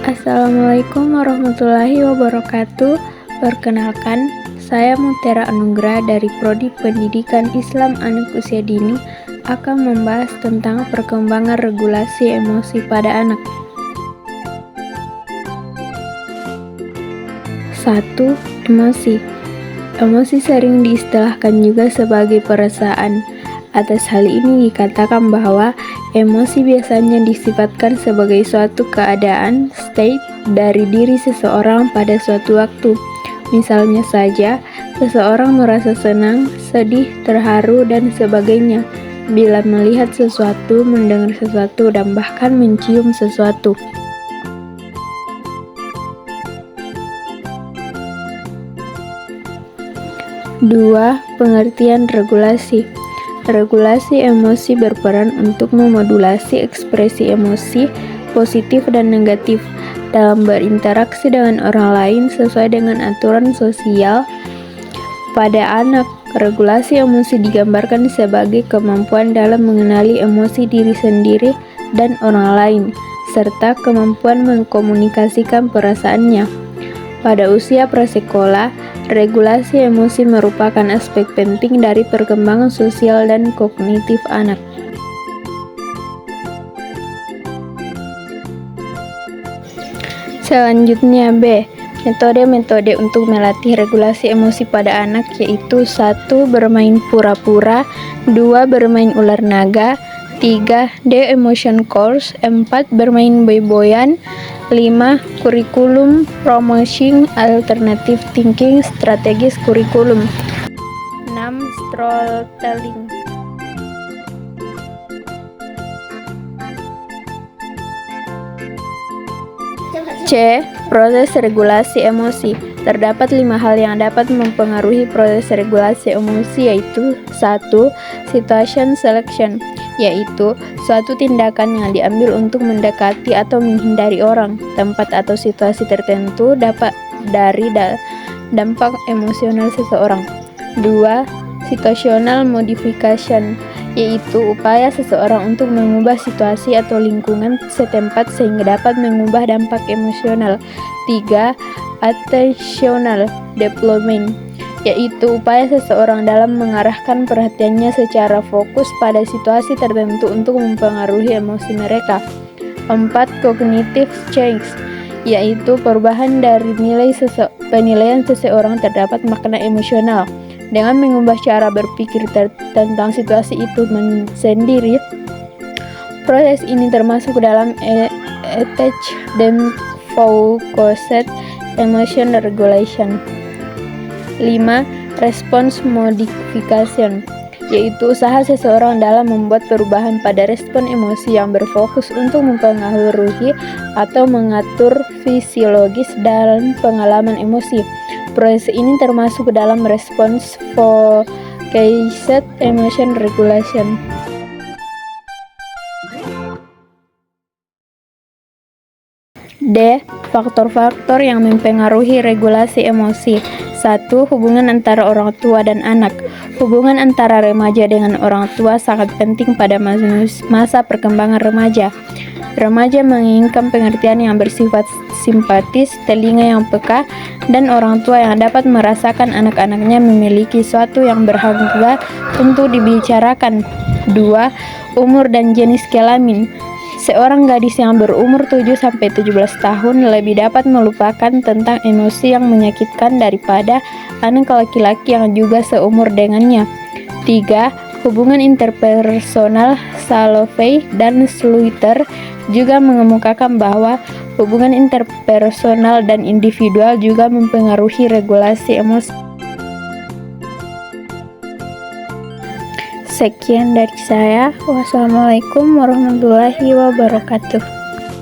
Assalamualaikum warahmatullahi wabarakatuh. Perkenalkan, saya Mutiara Anugrah dari Prodi Pendidikan Islam Anak Usia Dini akan membahas tentang perkembangan regulasi emosi pada anak. 1. Emosi. Emosi sering diistilahkan juga sebagai perasaan. Atas hal ini dikatakan bahwa emosi biasanya disifatkan sebagai suatu keadaan, state, dari diri seseorang pada suatu waktu. Misalnya saja, seseorang merasa senang, sedih, terharu, dan sebagainya bila melihat sesuatu, mendengar sesuatu, dan bahkan mencium sesuatu. 2. Pengertian regulasi. Regulasi emosi berperan untuk memodulasi ekspresi emosi positif dan negatif dalam berinteraksi dengan orang lain sesuai dengan aturan sosial. Pada anak, regulasi emosi digambarkan sebagai kemampuan dalam mengenali emosi diri sendiri dan orang lain, serta kemampuan mengkomunikasikan perasaannya. Pada usia prasekolah, regulasi emosi merupakan aspek penting dari perkembangan sosial dan kognitif anak. Selanjutnya B. Metode-metode untuk melatih regulasi emosi pada anak yaitu 1. Bermain pura-pura, 2. Bermain ular naga, 3. De-emotion course, 4. Bermain boy-boyan, 5. Kurikulum promoting alternative thinking strategis kurikulum, 6. Storytelling. C. Proses regulasi emosi. Terdapat 5 hal yang dapat mempengaruhi proses regulasi emosi yaitu 1. Situation selection, yaitu suatu tindakan yang diambil untuk mendekati atau menghindari orang, tempat atau situasi tertentu dapat dari dampak emosional seseorang. 2. Situational modification, yaitu upaya seseorang untuk mengubah situasi atau lingkungan setempat sehingga dapat mengubah dampak emosional. 3. Attentional deployment, yaitu upaya seseorang dalam mengarahkan perhatiannya secara fokus pada situasi tertentu untuk mempengaruhi emosi mereka. 4. Cognitive change, yaitu perubahan dari penilaian seseorang terdapat makna emosional. Dengan mengubah cara berpikir tentang situasi itu sendiri. Proses ini termasuk dalam attachment focused emotion regulation. 5. Response modification, yaitu usaha seseorang dalam membuat perubahan pada respon emosi yang berfokus untuk mempengaruhi atau mengatur fisiologis dalam pengalaman emosi. Proses ini termasuk dalam response focused emotion regulation. D. Faktor-faktor yang mempengaruhi regulasi emosi. 1. Hubungan antara orang tua dan anak. Hubungan antara remaja dengan orang tua sangat penting pada masa perkembangan remaja. Remaja menginginkan pengertian yang bersifat simpatis, telinga yang peka, dan orang tua yang dapat merasakan anak-anaknya memiliki sesuatu yang berharga untuk dibicarakan. 2. Umur dan jenis kelamin. Seorang gadis yang berumur 7-17 tahun lebih dapat melupakan tentang emosi yang menyakitkan daripada anak laki-laki yang juga seumur dengannya. 3. Hubungan interpersonal. Salovey dan Sluiter juga mengemukakan bahwa hubungan interpersonal dan individual juga mempengaruhi regulasi emosi. Sekian dari saya. Wassalamualaikum warahmatullahi wabarakatuh.